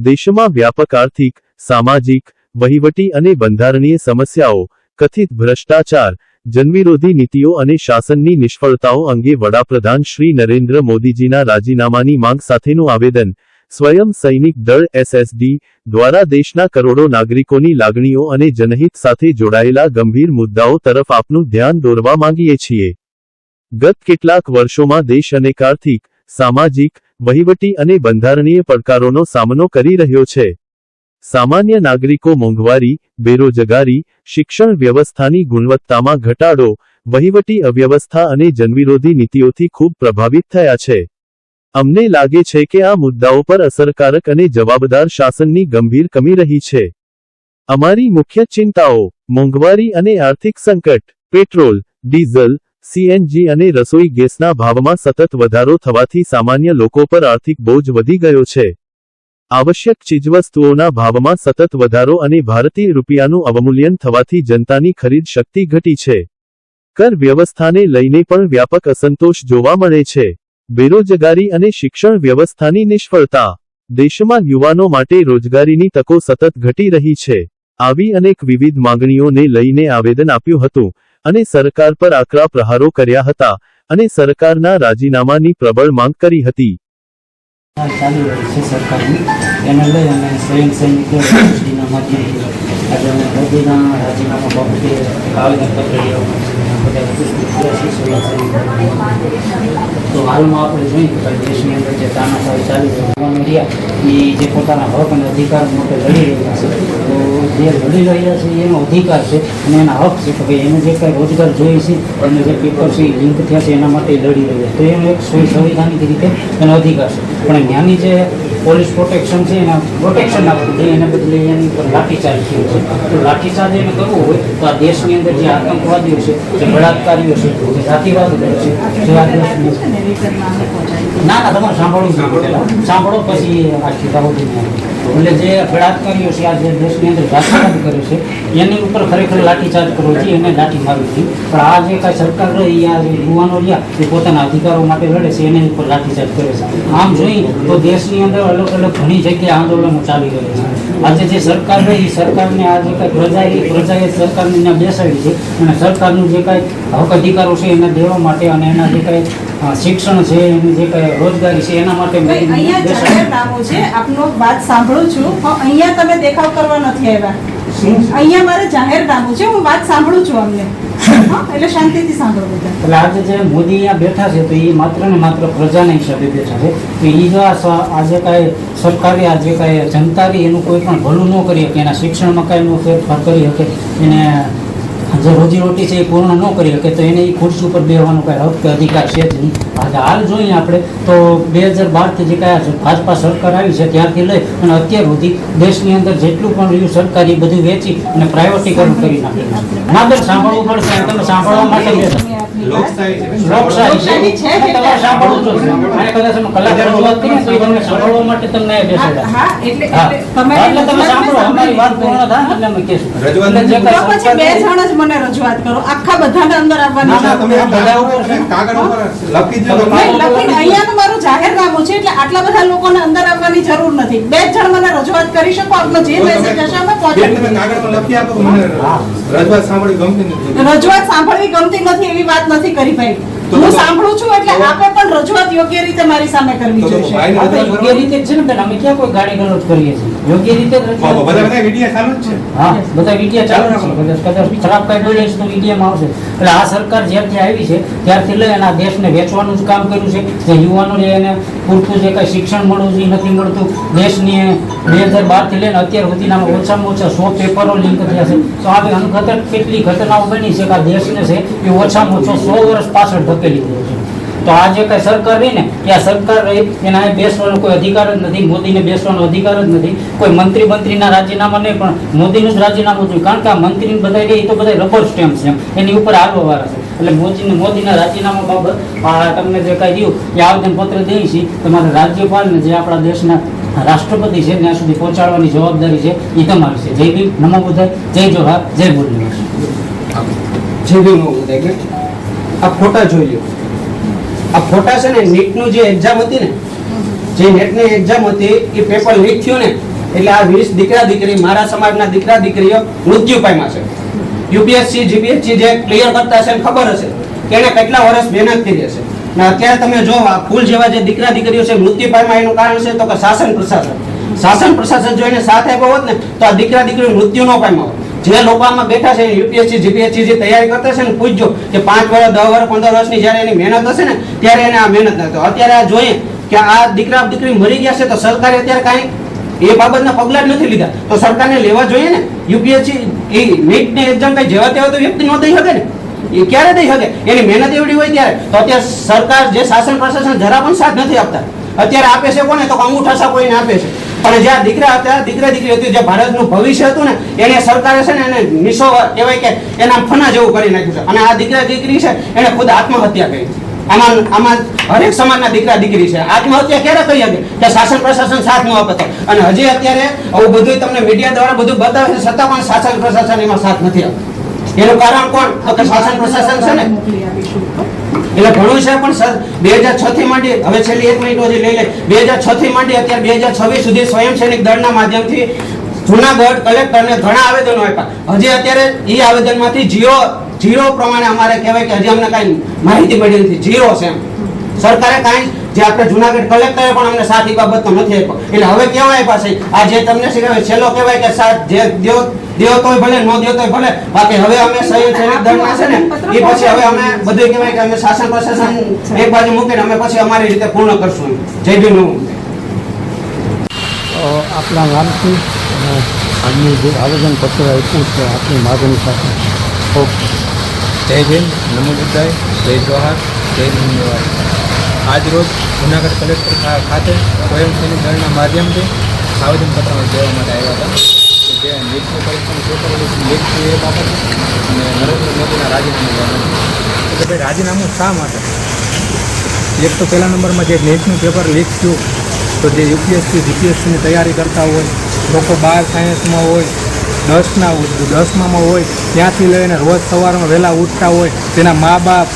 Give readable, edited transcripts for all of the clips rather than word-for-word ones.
દેશમાં વ્યાપક આર્થિક, સામાજિક, વહીવટી અને બંધારણીય સમસ્યાઓ, કથિત ભ્રષ્ટાચાર, જનવિરોધી નીતિઓ અને શાસનની નિષ્ફળતાઓ અંગે વડાપ્રધાન શ્રી નરેન્દ્ર મોદીજીના રાજીનામાની માંગ સાથેનું આવેદન સ્વયં સૈનિક દળ SSD દ્વારા દેશના કરોડો નાગરિકોની લાગણીઓ અને જનહિત સાથે જોડાયેલા ગંભીર મુદ્દાઓ તરફ આપનું ધ્યાન દોરવા માંગીએ છીએ। ગત કેટલાક વર્ષોમાં દેશ અનેક આર્થિક, સામાજિક, વહીવટી અને બંધારણીય પડકારોનો સામનો કરી રહ્યો છે। સામાન્ય નાગરિકો મોંઘવારી, બેરોજગારી, શિક્ષણ વ્યવસ્થાની ગુણવત્તામાં ઘટાડો, વહીવટી અવ્યવસ્થા અને જનવિરોધી નીતિઓથી ખૂબ પ્રભાવિત થયા છે। અમને લાગે છે કે આ મુદ્દાઓ પર અસરકારક અને જવાબદાર શાસનની ગંભીર કમી રહી છે। અમારી મુખ્ય ચિંતાઓ: મોંઘવારી અને આર્થિક સંકટ, પેટ્રોલ, ડીઝલ, CNG અને રસોઈ ગેસના ભાવમાં સતત વધારો થવાથી સામાન્ય લોકો પર આર્થિક બોજ વધી ગયો છે। આવશ્યક ચીજવસ્તુઓના ભાવમાં સતત વધારો અને ભારતીય રૂપિયાનું અવમૂલ્યન થવાથી જનતાની ખરીદ શક્તિ ઘટી છે। કર વ્યવસ્થાને લઈને પણ વ્યાપક અસંતોષ જોવા મળે છે। બેરોજગારી અને શિક્ષણ વ્યવસ્થાની નિષ્ફળતા, દેશમાં યુવાનો માટે રોજગારીની તકો સતત ઘટી રહી છે। આવી અનેક વિવિધ માંગણીઓને લઈને આવેદન આપ્યું હતું અને સરકાર પર આકરા પ્રહારો કર્યા હતા અને સરકારના રાજીનામાની પ્રબળ માંગ કરી હતી। ચાલુ રહી છે સરકારની, એને લઈ અને સ્વયં સૈનિક દળના માધ્યમથી આજે અમે મોદીના રાજીનામા બાબતે આવેદનપત્ર તો હાલમાં આપણે જોઈએ કે દેશની અંદર જે તાનાશાહી ચાલી રહ્યા એ જે પોતાના હક અને અધિકાર માટે લડી રહ્યા છે, તો જે લડી રહ્યા છે એનો અધિકાર છે અને એના હક છે કે ભાઈ એને જે કાંઈ રોજગાર જોઈએ છે, એને જે પેપર છે લિંક થયા છે એના માટે લડી રહ્યા છે, તો એનો એક સંવિધાનિક રીતે એનો અધિકાર છે। પણ ત્યાંની જે પોલીસ પ્રોટેક્શન છે એના પ્રોટેક્શન આપવું જોઈએ, એને બદલે એની ઉપર લાઠીચાર્જ થયો છે। તો લાઠીચાર્જ એને કરવું હોય તો આ દેશની અંદર જે આતંકવાદીઓ છે, જે બળાત્કારીઓ છે, જે જાતિવાદ છે, જે આ દેશની ના તમારે સાંભળો પછી આખી દાહોદની એટલે જે બળાત્કારીઓ છે, આ જે દેશની અંદર જાતિવાદ કરે છે એની ઉપર ખરેખર લાઠીચાર્જ કરવો જોઈએ, એને લાઠી મારવી જોઈએ। પણ આ જે કાંઈ સરકાર રહી, આ જે યુવાનો રહ્યા એ પોતાના અધિકારો માટે લડે છે એની ઉપર લાઠીચાર્જ કરે છે। આમ જોઈએ તો દેશની અંદર અલગ અલગ ઘણી જગ્યાએ આંદોલનો ચાલી રહ્યા છે। આજે જે સરકાર રહી એ સરકારને આ જે કાંઈ પ્રજાએ સરકારને ત્યાં બેસાડી છે અને સરકારનું જે કાંઈ હક અધિકારો છે એને દેવા માટે અને એના જે કાંઈ શિક્ષણ છે, એની જે કાંઈ રોજગારી છે એના માટે અહીંયા જાહેરનામું છે, આપનો વાત સાંભળું છું, અહીંયા તમે દેખાવ કરવા નથી આવ્યા। અહીંયા મારે જાહેરનામું છે, હું વાત સાંભળું છું અમને, એટલે શાંતિથી સાંભળો બધા। એટલે આજે જે મોદી અહીંયા બેઠા છે તો એ માત્ર ને માત્ર પ્રજાના હિસાબે બેઠા છે, તો એ જો આજે કાંઈ સરકારે આજે કાંઈ જનતાની એનું કોઈ પણ ભલું ન કરી શકે, એના શિક્ષણમાં કાંઈ નો ફેરફાર કરી શકે, એને જે રોજીરોટી છે એ પૂર્ણ ન કરી શકે, તો એને એ ખુરશી ઉપર બેસવાનો કાંઈ હક કે અધિકાર છે જ નહીં। આજે હાલ જોઈએ આપણે તો 2012થી જે કાંઈ ભાજપા સરકાર આવી છે ત્યારથી લઈ અને અત્યાર સુધી દેશની અંદર જેટલું પણ રહ્યું સરકાર એ બધું વેચી અને પ્રાઇવેટીકરણ કરી નાખ્યું। ના બેન સાંભળવું પડશે, તમે સાંભળવા માટે લોકશાહી છે, તમારે સાંભળવું જોઈએ। અને કદાચ અમે કલાક રજૂઆત કરીએ તો તમને સાંભળવા માટે તમને બેસાડ્યા, એટલે તમે સાંભળો, અમારી વાત પૂર્ણ થાય એટલે અમે કહીશું। પછી બે જણ જ મને રજૂઆત કરો, આખા બધાને અંદર આવવાની અહીંયા મારું જાહેરનામું છે એટલે આટલા બધા લોકોને અંદર આવવાની જરૂર નથી। બે જણ મને રજૂઆત કરી શકો, આપનો જે મેસેજ હશે અમે રજૂઆત સાંભળવી ગમતી નથી એવી વાત નથી કરી ભાઈ, હું સાંભળું છું એટલે આપે પણ રજૂઆત યોગ્ય રીતે મારી સામે કરવી જોઈએ। યોગ્ય રીતે છે ને બેન, અમે ક્યાં કોઈ ગાડી ગલોચ કરીએ છીએ, યોગ્ય રીતે બધા વિડિયા ચાલુ જ છે। હા, બધા વિડિયા ચાલુ છે, કદાચ ખરાબ કઈ બોલે છે તો વિડિયામાં આવશે। એટલે આ સરકાર જ્યારથી આવી છે ત્યારથી લઈ અને આ દેશને વેચવાનું જ કામ કર્યું છે। જે યુવાનોને એને પૂરતું જે કાંઈ શિક્ષણ મળવું જોઈએ નથી મળતું। દેશની 2012થી લઈને અત્યાર સુધીના ઓછામાં ઓછા 100 પેપરો લિંક થયા છે। તો આ અનખતર કેટલી ઘટનાઓ બની છે કે આ દેશને છે એ ઓછામાં ઓછો 100 વર્ષ પાછળ ધકેલી દીધો છે। તો આ જે કાંઈ સરકાર રહી ને એ આ સરકાર રહી એના બેસવાનો કોઈ અધિકાર જ નથી, મોદીને બેસવાનો અધિકાર જ નથી। કોઈ મંત્રીના રાજીનામા નહીં, પણ મોદીનું જ રાજીનામું જોઈએ, કારણ કે આ મંત્રી બધા રહે એ તો બધા રબર સ્ટેમ્પ છે, એની ઉપર હાલવાવાળા છે। એટલે મોદીના રાજીનામા બાબત તમને જે કાંઈ રહ્યું એ આવેદનપત્ર દઈએ છીએ, તમારા રાજ્યપાલને જે આપણા દેશના રાષ્ટ્રપતિ છે ત્યાં સુધી પહોંચાડવાની જવાબદારી છે એ તમારી છે। જય ભીમ, નમો બુદ્ધાય, જય જોહાર, જય બોલની ભાષા। જે બી નવું થાય આ ફોટા જોઈ લો. આ ફોટા છે ને નીટનું જે એક્ઝામ હતી ને, જે નેટની એક્ઝામ હતી એ પેપર લીક થયું ને એટલે આ 20 દીકરા દીકરી મારા સમાજના દીકરા દીકરીઓ મૃત્યુ પામ્યા છે. યુપીએસસી જીપીએસસી જે ક્લિયર કરતા છે ખબર હશે કે એને કેટલા વર્ષ મહેનત કરી હશે. ને અત્યારે તમે જો આ ફૂલ જેવા જે દીકરા દીકરીઓ છે મૃત્યુ પામ્યા એનું કારણ છે તો કે શાસન પ્રશાસન જો એને સાથ આપ્યો હોત ને તો આ દીકરા દીકરીઓ મૃત્યુ ન પામ્યા હોત. જે લોકો આમાં બેઠા છે યુપીએસસી જીપીએસસી જે તૈયારી કરતા છે ને પૂછજો કે 5 વર્ષ 10 વર્ષ 15 વર્ષની જ્યારે એની મહેનત હશે ને ત્યારે એને આ મહેનત નથી. અત્યારે આ જોઈએ કે આ દીકરા દીકરી મરી ગયા છે તો સરકારે અત્યારે કાંઈ એ બાબતના પગલાં જ નથી લીધા. તો સરકારને લેવા જોઈએ ને. યુપીએસસી એ નીટની એક્ઝામ કઈ જેવા તેવા તો વ્યક્તિ ન દઈ શકે ને, એ ક્યારે દઈ શકે? એની મહેનત એવડી હોય ત્યારે. તો અત્યારે સરકાર જે શાસન પ્રશાસન જરા પણ સાથ નથી આપતા. અત્યારે આપે છે કોને? તો અંગૂઠા કોઈને આપે છે. પણ જ્યાં દીકરા હતા દીકરા દીકરી હતી, જે ભારતનું ભવિષ્ય હતું ને એને સરકારે છે ને એને નિશો કહેવાય કે એના ફના જેવું કરી નાખ્યું છે. અને આ દીકરા દીકરી છે એને ખુદ આત્મહત્યા કરી. આમાં હરેક સમાજના દીકરા દીકરી છે. આત્મહત્યા ક્યારે કરી શકે? કે શાસન પ્રશાસન સાથ ન આપે તો. અને હજી અત્યારે આવું બધું તમને મીડિયા દ્વારા બધું બતાવે છે, છતાં પણ શાસન પ્રશાસન એમાં સાથ નથી આપતું. એનું કારણ કોણ? તો કે શાસન પ્રશાસન છે ને. એટલે ઘણું છે પણ સર 2006 થી માંડી, હવે છેલ્લી 1 મિનિટ હજી લઈ લે, 2006 થી માંડી અત્યારે 2026 સુધી સ્વયં સૈનિક દળના માધ્યમથી જૂનાગઢ કલેક્ટરને ઘણા આવેદનો આપ્યા. હજી અત્યારે એ આવેદનમાંથી જીરો પ્રમાણે અમારે કહેવાય કે હજી અમને કાંઈ માહિતી મળી નથી. જીરો છે એમ. સરકારે કાંઈ જે આપણે જૂનાગઢ કલેક્ટરે પણ અમને સાથ એ બાબતનો નથી આપ્યો. એટલે હવે કેવા આપ્યા છે આ જે તમને શીખવાય છેલ્લો કહેવાય કે સાથ જે દેવ તોય ભલે ન દેવ તોય ભલે, બાકી હવે અમે સૈનિક દળના છે ને એ પછી હવે અમે બધું કહેવાય કે અમે શાસન પ્રશાસન એક બાજુ મૂકીને અમે પછી અમારી રીતે પૂર્ણ કરશું. જય ભીમ નવું. આપણા નામથી અને આજનું જે આવેદનપત્ર આપ્યું છે આપણી માગણી સાથે. ઓકે. જય ભીમ, નમો બુદ્ધાય, જય જોહાર, જય ભીમ. આજ રોજ જૂનાગઢ કલેક્ટર ખાતે સ્વયં સૈનિક દળના માધ્યમથી આવેદનપત્ર દેવા માટે આવ્યા હતા કે જે નીટનું પરીક્ષાનું પેપર લીક થયું એ બાબતે અને નરેન્દ્ર મોદીના રાજીનામું લેવાનું. એટલે ભાઈ રાજીનામું શા માટે? એક તો પહેલા નંબરમાં જે નીટનું પેપર લીક થયું તો જે યુપીએસસી જીપીએસસીની તૈયારી કરતા હોય લોકો 12 સાયન્સમાં હોય, 10માં હોય, ત્યાંથી લઈને રોજ સવારમાં વહેલા ઉઠતા હોય, તેના મા બાપ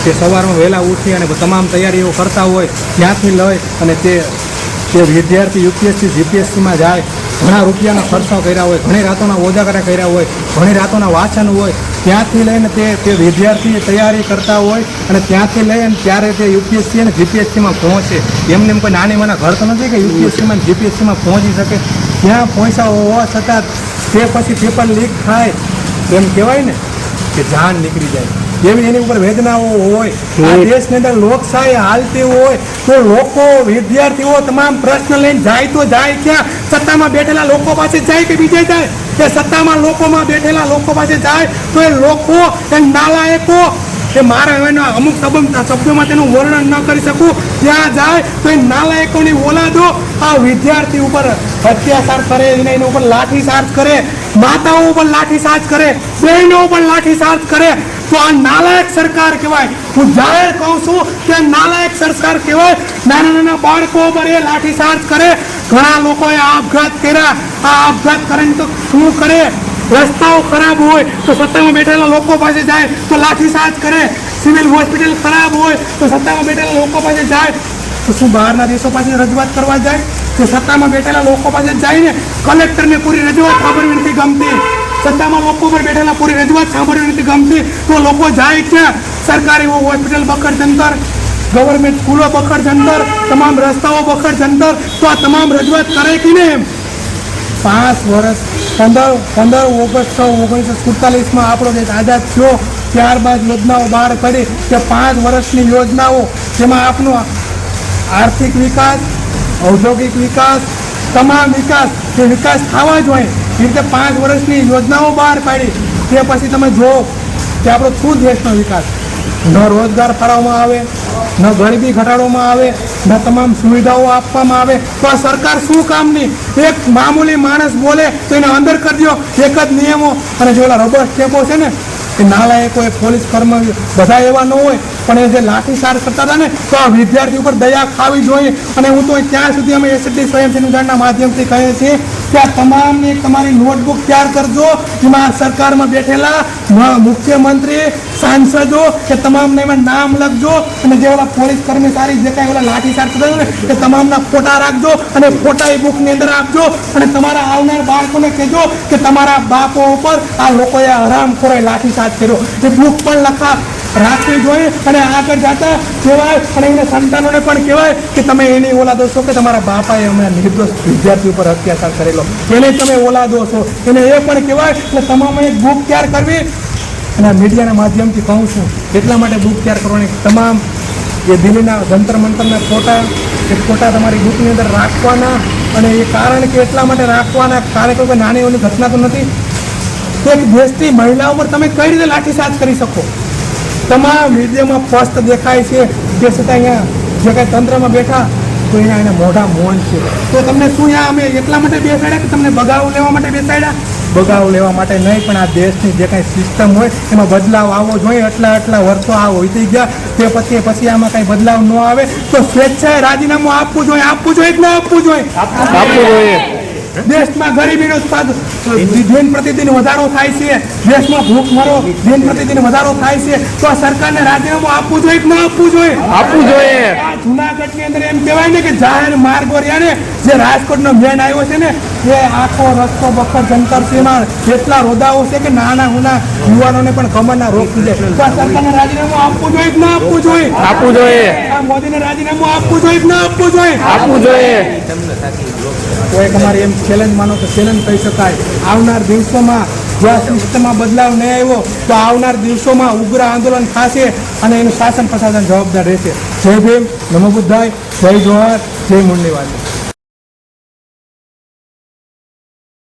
તે સવારમાં વહેલા ઉઠી અને તમામ તૈયારીઓ કરતા હોય, ત્યાંથી લઈ અને તે વિદ્યાર્થી યુપીએસસી જીપીએસસીમાં જાય, ઘણા રૂપિયાના ખર્ચો કર્યા હોય, ઘણી રાતોના ઓજાગરા કર્યા હોય, ઘણી રાતોના વાંચન હોય, ત્યાંથી લઈને તે વિદ્યાર્થી તૈયારી કરતા હોય અને ત્યાંથી લઈને ત્યારે તે યુપીએસસી અને જીપીએસસીમાં પહોંચે. એમને એમ કોઈ નાની માના ઘર તો નથી કે યુપીએસસીમાં જીપીએસસીમાં પહોંચી શકે. ત્યાં પહોંચ્યા હોવા છતાં તે પછી પેપર લીક થાય એમ કહેવાય ને કે જાન નીકળી જાય. જેવી એની ઉપર વેદનાઓ હોય. આ દેશની અંદર લોકશાહી હાલતી હોય તો લોકો વિદ્યાર્થીઓ તમામ પ્રશ્ન લઈને જાય તો જાય ક્યાં? સત્તામાં બેઠેલા લોકો પાસે જાય કે બીજે જાય? એ સત્તામાં લોકોમાં બેઠેલા લોકો પાસે જાય તો એ લોકો એ નાલાયકો, એ મારા એના અમુક શબ્દોમાં તેનું વર્ણન ન કરી શકું, ત્યાં જાય તો એ નાલાયકોની ઓલાદો આ વિદ્યાર્થી ઉપર અત્યાચાર કરે, એના ઉપર લાઠીચાર્જ કરે, માતાઓ ઉપર લાઠીચાર્જ કરે, બહેનો ઉપર લાઠીચાર્જ કરે. તો આ નાલાયક સરકાર કહેવાય. હું જાહેર કહું છું કે નાલાયક સરકાર કહેવાય. નાના નાના બાળકો પર એ લાઠીચાર્જ કરે. ઘણા લોકોએ આપઘાત કર્યા. આ આપઘાત કરીને તો શું કરે? રસ્તાઓ ખરાબ હોય તો સત્તામાં બેઠેલા લોકો પાસે જાય તો લાઠીચાર્જ કરે. સિવિલ હોસ્પિટલ ખરાબ હોય તો સત્તામાં બેઠેલા લોકો પાસે જાય તો શું બહારના દેશો પાસે રજૂઆત કરવા જાય? તો સત્તામાં બેઠેલા લોકો પાસે જાય ને. કલેક્ટરને પૂરી રજૂઆત સાંભળવી નથી ગમતી, સત્તામાં લોકો પર બેઠેલા પૂરી રજૂઆત સાંભળવી નથી ગમતી તો લોકો જાય ક્યાં? સરકારી હોસ્પિટલ બખડ જંતર, ગવર્મેન્ટ સ્કૂલો બખડ જંતર, તમામ રસ્તાઓ બખડ જંતર. તો આ તમામ રજૂઆત કરે કે ને એમ 5 વર્ષ 15 ઓગસ્ટ 1947 આપણો દેશ આઝાદ થયો. ત્યારબાદ યોજનાઓ બહાર કરી કે 5 વર્ષની યોજનાઓ, જેમાં આપનો આર્થિક વિકાસ, ઔદ્યોગિક વિકાસ, તમામ વિકાસ એ વિકાસ થવા જ હોય એ રીતે 5 વર્ષની યોજનાઓ બહાર પાડી. તે પછી તમે જુઓ કે આપણો શું દેશનો વિકાસ? ન રોજગાર ફાળવવામાં આવે, ન ગરીબી ઘટાડવામાં આવે, ન તમામ સુવિધાઓ આપવામાં આવે. તો આ સરકાર શું કામની? એક મામૂલી માણસ બોલે તો એને અંદર કરી દો, એક જ નિયમો. અને જે ઓલા રબર સ્ટેપો છે ને એ નાલાયકો, એ પોલીસ કર્મચારીઓ બધા એવા ન હોય, પણ એ જે લાઠીચાર્જ કરતા હતા ને તો આ વિદ્યાર્થી ઉપર દયા ખાવી જોઈએ. અને હું તો ત્યાં સુધી અમે એસએસડી સ્વયં સૈનિક દળના માધ્યમથી કહીએ છીએ કે આ તમામની તમારી નોટબુક તૈયાર કરજો, જેમાં સરકારમાં બેઠેલા મુખ્યમંત્રી, સાંસદો કે તમામને એમાં નામ લખજો, અને જે ઓલા પોલીસ કર્મચારી જે કાંઈ ઓલા લાઠીચાર્જ કરે ને એ તમામના ફોટા રાખજો, અને ફોટા એ બુકની અંદર આપજો, અને તમારા આવનાર બાળકોને કહેજો કે તમારા બાપો ઉપર આ લોકોએ હરામખોરોએ લાઠીચાર્જ કર્યો, એ બુક પણ રાખવી જોઈએ, અને આગળ જતા કહેવાય, અને એને સંતાનોને પણ કહેવાય કે તમે એની ઓલાદો છો કે તમારા બાપાએ હમણાં નિર્દોષ વિદ્યાર્થી ઉપર અત્યાચાર કરેલો, એને તમે ઓલાદો છો, એને એ પણ કહેવાય. એટલે તમામે એક બુક તૈયાર કરવી, અને મીડિયાના માધ્યમથી કહું છું એટલા માટે બુક તૈયાર કરવાની, તમામ જે દિલ્હીના જંતર મંતરના ફોટા એ ફોટા તમારી બુકની અંદર રાખવાના, અને એ કારણ કે એટલા માટે રાખવાના કારણ કે કોઈ નાની એવી ઘટના તો નથી, એક દેશની મહિલાઓ પર તમે કઈ રીતે લાઠીચાર્જ કરી શકો. તમામ મીડિયામાં સ્પષ્ટ દેખાય છે, તે છતાં અહીંયા જે કાંઈ તંત્રમાં બેઠા તો એના મોઢા મૌન છે. તો તમને શું અમે એટલા માટે બેસાડ્યા કે તમને બગાવ લેવા માટે બેસાડ્યા? બગાવ લેવા માટે નહીં, પણ આ દેશની જે કાંઈ સિસ્ટમ હોય એમાં બદલાવ આવવો જોઈએ. એટલા વર્ષો આ હોઈ ગયા, તે પછી આમાં કાંઈ બદલાવ ન આવે તો સ્વેચ્છાએ રાજીનામું આપવું જોઈએ કે ન આપવું જોઈએ? આપવું જોઈએ. દેશમાં ગરીબીનો દિન પ્રતિદિન વધારો થાય છે, દેશમાં ભૂખમરો દિન પ્રતિદિન વધારો થાય છે, તો આ સરકારને રાજીનામું આપવું જોઈએ કે ન આપવું જોઈએ? આપવું જોઈએ. આ જુનાગઢની અંદર એમ કહેવાય ને કે જાહેર માર્ગો રહ્યા ને, જે રાજકોટનો મેન આવ્યો છે ને, એ આખો રસ્તો બખર જંતરસિંહમાં એટલા રોદાઓ છે કે નાના યુવાનોને પણ કમરના રોગ થઈ જાય. તો આ સરકારને રાજીનામું આપવું જોઈએ કે ન આપવું જોઈએ? આપવું જોઈએ. આ મોદીને રાજીનામું આપવું જોઈએ કે ન આપવું જોઈએ? આપવું જોઈએ. તો એક અમારી એમ ચેલેન્જ માનો તો ચેલેન્જ કહી શકાય. આવનાર દિવસોમાં જો આ સિસ્ટમમાં બદલાવ નહીં આવ્યો તો આવનાર દિવસોમાં ઉગ્ર આંદોલન થશે, અને એનું શાસન પ્રશાસન જવાબદાર રહેશે. જય ભીમ, નમો બુદ્ધાય, જય જોહાર, જય મુંડેવાલી.